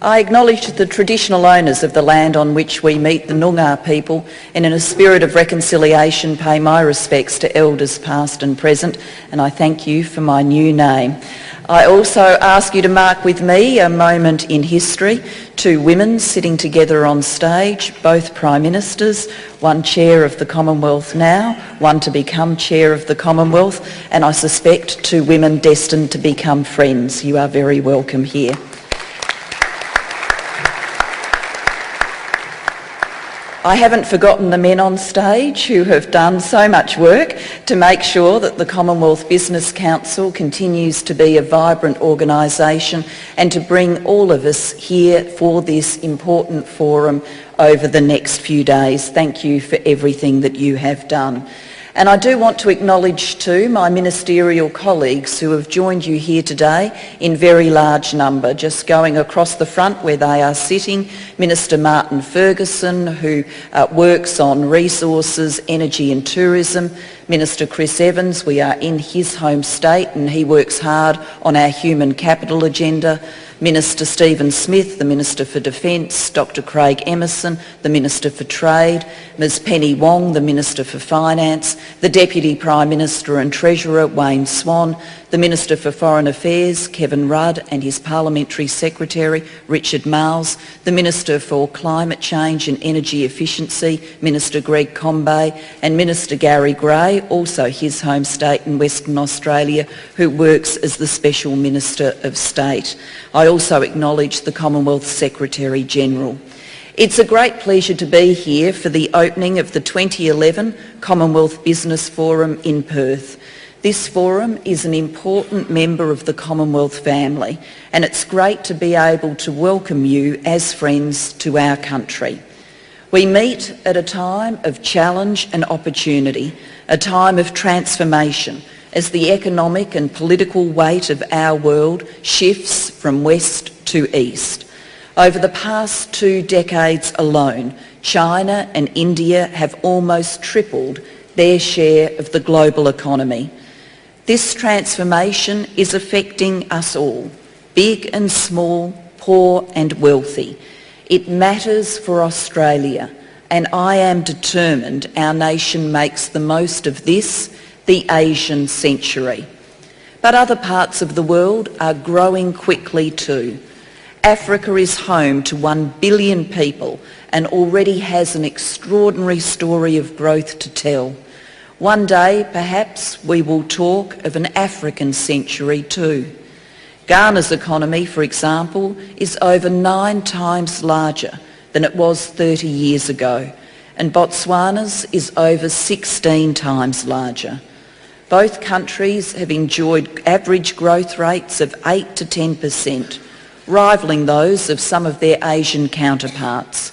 I acknowledge the traditional owners of the land on which we meet, the Noongar people, and in a spirit of reconciliation pay my respects to elders past and present, and I thank you for my new name. I also ask you to mark with me a moment in history. Two women sitting together on stage, both Prime Ministers, one Chair of the Commonwealth now, one to become Chair of the Commonwealth, and I suspect two women destined to become friends. You are very welcome here. I haven't forgotten the men on stage who have done so much work to make sure that the Commonwealth Business Council continues to be a vibrant organisation and to bring all of us here for this important forum over the next few days. Thank you for everything that you have done. And I do want to acknowledge too my ministerial colleagues who have joined you here today in very large number. Just going across the front where they are sitting, Minister Martin Ferguson, who works on resources, energy and tourism. Minister Chris Evans, we are in his home state and he works hard on our human capital agenda. Minister Stephen Smith, the Minister for Defence, Dr Craig Emerson, the Minister for Trade, Ms Penny Wong, the Minister for Finance, the Deputy Prime Minister and Treasurer, Wayne Swan, the Minister for Foreign Affairs, Kevin Rudd, and his Parliamentary Secretary, Richard Marles, the Minister for Climate Change and Energy Efficiency, Minister Greg Combay, and Minister Gary Gray, also his home state in Western Australia, who works as the Special Minister of State. I also acknowledge the Commonwealth Secretary-General. It's a great pleasure to be here for the opening of the 2011 Commonwealth Business Forum in Perth. This forum is an important member of the Commonwealth family, and it's great to be able to welcome you as friends to our country. We meet at a time of challenge and opportunity, a time of transformation, as the economic and political weight of our world shifts from west to east. Over the past 2 decades alone, China and India have almost tripled their share of the global economy. This transformation is affecting us all, big and small, poor and wealthy. It matters for Australia, and I am determined our nation makes the most of this, the Asian century. But other parts of the world are growing quickly too. Africa is home to 1 billion people and already has an extraordinary story of growth to tell. One day, perhaps, we will talk of an African century too. Ghana's economy, for example, is over 9 times larger than it was 30 years ago, and Botswana's is over 16 times larger. Both countries have enjoyed average growth rates of 8 to 10%, rivalling those of some of their Asian counterparts.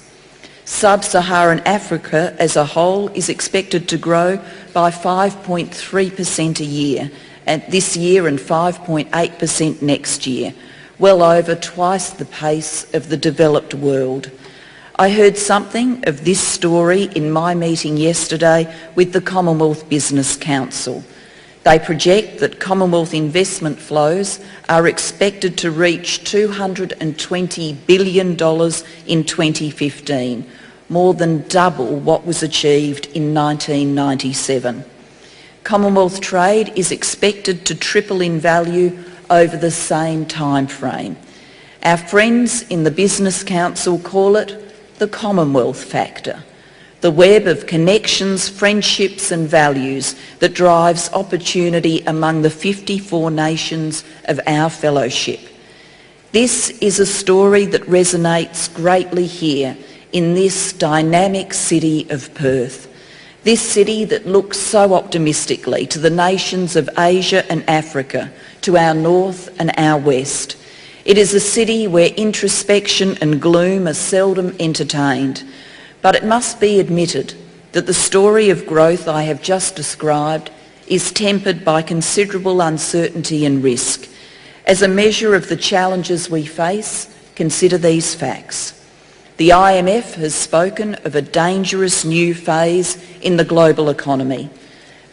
Sub-Saharan Africa as a whole is expected to grow by 5.3% a year, and this year and 5.8% next year, well over twice the pace of the developed world. I heard something of this story in my meeting yesterday with the Commonwealth Business Council. They project that Commonwealth investment flows are expected to reach $220 billion in 2015, more than double what was achieved in 1997. Commonwealth trade is expected to triple in value over the same time frame. Our friends in the Business Council call it the Commonwealth factor, the web of connections, friendships and values that drives opportunity among the 54 nations of our fellowship. This is a story that resonates greatly here in this dynamic city of Perth, this city that looks so optimistically to the nations of Asia and Africa, to our north and our west. It is a city where introspection and gloom are seldom entertained, but it must be admitted that the story of growth I have just described is tempered by considerable uncertainty and risk. As a measure of the challenges we face, consider these facts. The IMF has spoken of a dangerous new phase in the global economy.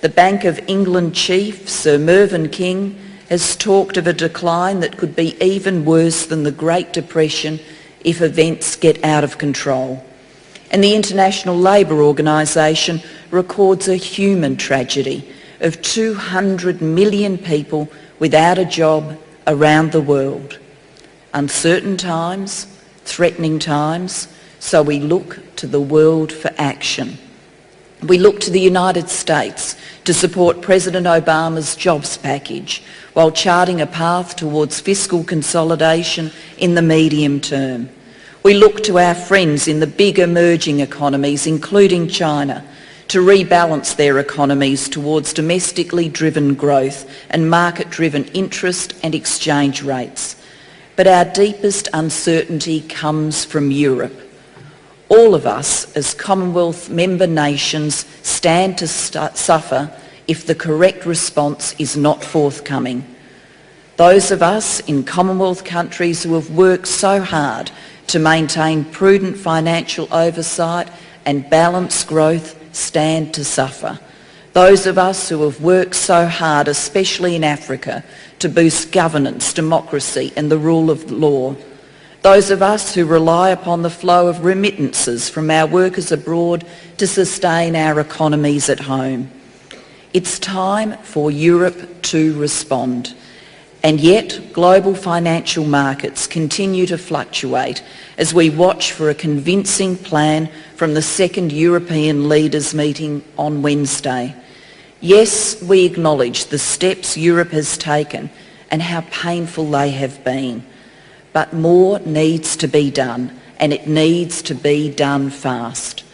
The Bank of England chief, Sir Mervyn King, has talked of a decline that could be even worse than the Great Depression if events get out of control. And the International Labour Organisation records a human tragedy of 200 million people without a job around the world. Uncertain times, threatening times, so we look to the world for action. We look to the United States to support President Obama's jobs package while charting a path towards fiscal consolidation in the medium term. We look to our friends in the big emerging economies, including China, to rebalance their economies towards domestically driven growth and market-driven interest and exchange rates. But our deepest uncertainty comes from Europe. All of us as Commonwealth member nations stand to suffer if the correct response is not forthcoming. Those of us in Commonwealth countries who have worked so hard to maintain prudent financial oversight and balanced growth stand to suffer. Those of us who have worked so hard, especially in Africa, to boost governance, democracy and the rule of law. Those of us who rely upon the flow of remittances from our workers abroad to sustain our economies at home. It's time for Europe to respond. And yet, global financial markets continue to fluctuate as we watch for a convincing plan from the second European leaders meeting on Wednesday. Yes, we acknowledge the steps Europe has taken and how painful they have been. But more needs to be done, and it needs to be done fast.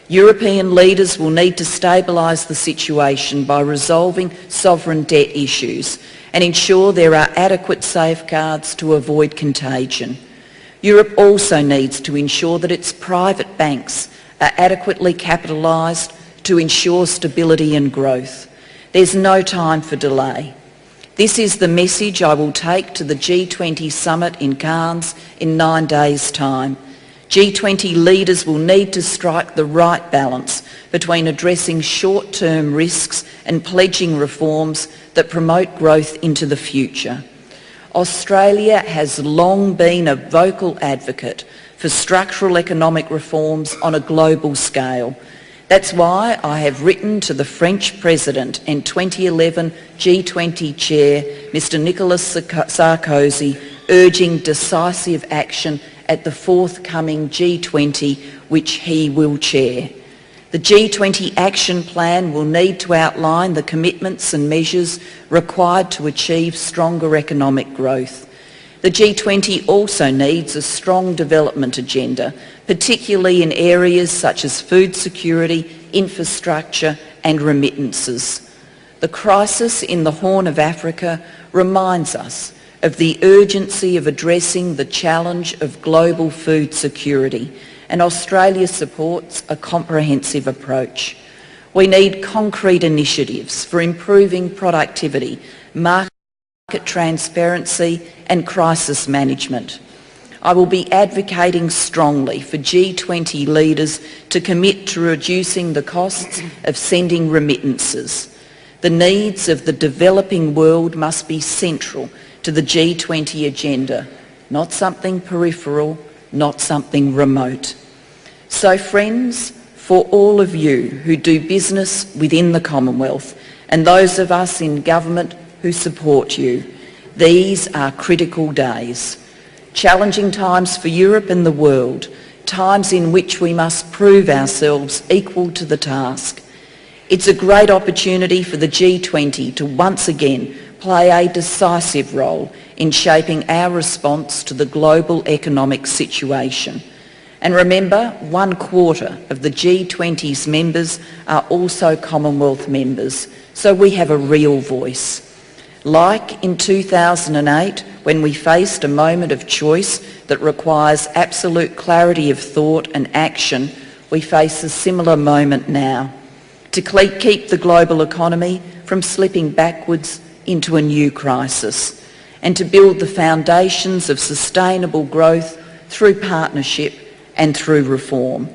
European leaders will need to stabilise the situation by resolving sovereign debt issues and ensure there are adequate safeguards to avoid contagion. Europe also needs to ensure that its private banks are adequately capitalised to ensure stability and growth. There's no time for delay. This is the message I will take to the G20 summit in Cannes in 9 days' time. G20 leaders will need to strike the right balance between addressing short-term risks and pledging reforms that promote growth into the future. Australia has long been a vocal advocate for structural economic reforms on a global scale. That's why I have written to the French President and 2011 G20 Chair, Mr Nicolas Sarkozy, urging decisive action at the forthcoming G20, which he will chair. The G20 Action Plan will need to outline the commitments and measures required to achieve stronger economic growth. The G20 also needs a strong development agenda, particularly in areas such as food security, infrastructure and remittances. The crisis in the Horn of Africa reminds us of the urgency of addressing the challenge of global food security, and Australia supports a comprehensive approach. We need concrete initiatives for improving productivity, market transparency and crisis management. I will be advocating strongly for G20 leaders to commit to reducing the costs of sending remittances. The needs of the developing world must be central to the G20 agenda, not something peripheral, not something remote. So friends, for all of you who do business within the Commonwealth and those of us in government who support you, these are critical days. Challenging times for Europe and the world, times in which we must prove ourselves equal to the task. It's a great opportunity for the G20 to once again play a decisive role in shaping our response to the global economic situation. And remember, 1/4 of the G20's members are also Commonwealth members, so we have a real voice. Like in 2008, when we faced a moment of choice that requires absolute clarity of thought and action, we face a similar moment now. To keep the global economy from slipping backwards into a new crisis, and to build the foundations of sustainable growth through partnership and through reform.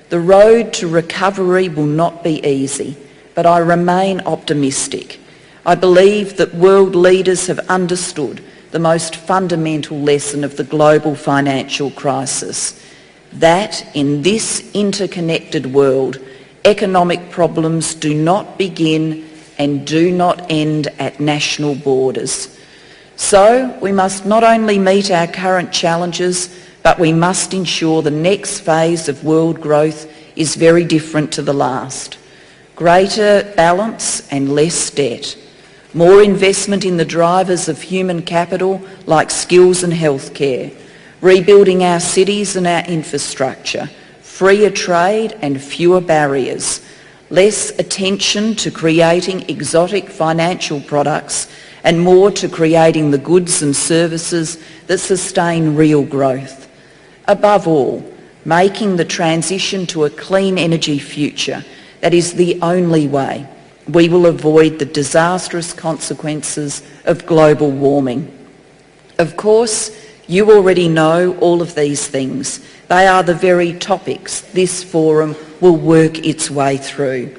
The road to recovery will not be easy, but I remain optimistic. I believe that world leaders have understood the most fundamental lesson of the global financial crisis, that in this interconnected world, economic problems do not begin and do not end at national borders. So we must not only meet our current challenges, but we must ensure the next phase of world growth is very different to the last. Greater balance and less debt. More investment in the drivers of human capital like skills and healthcare. Rebuilding our cities and our infrastructure. Freer trade and fewer barriers. Less attention to creating exotic financial products and more to creating the goods and services that sustain real growth. Above all, making the transition to a clean energy future that is the only way we will avoid the disastrous consequences of global warming. Of course, you already know all of these things. They are the very topics this forum will work its way through.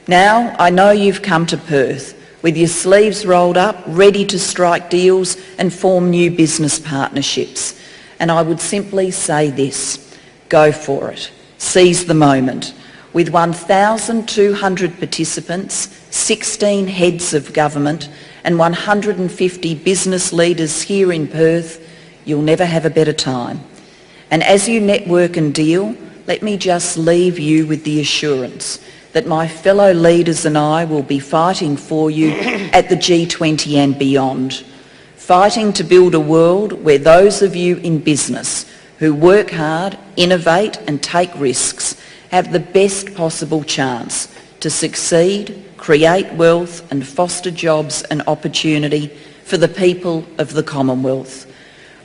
Now, I know you've come to Perth with your sleeves rolled up, ready to strike deals and form new business partnerships. And I would simply say this: go for it. Seize the moment. With 1,200 participants, 16 heads of government and 150 business leaders here in Perth, you'll never have a better time. And as you network and deal, let me just leave you with the assurance that my fellow leaders and I will be fighting for you at the G20 and beyond. Fighting to build a world where those of you in business who work hard, innovate and take risks have the best possible chance to succeed, create wealth and foster jobs and opportunity for the people of the Commonwealth.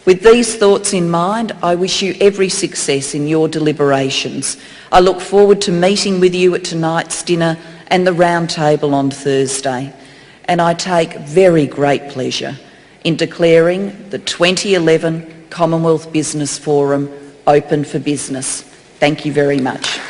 With these thoughts in mind, I wish you every success in your deliberations. I look forward to meeting with you at tonight's dinner and the round table on Thursday. And I take very great pleasure in declaring the 2011 Commonwealth Business Forum open for business. Thank you very much.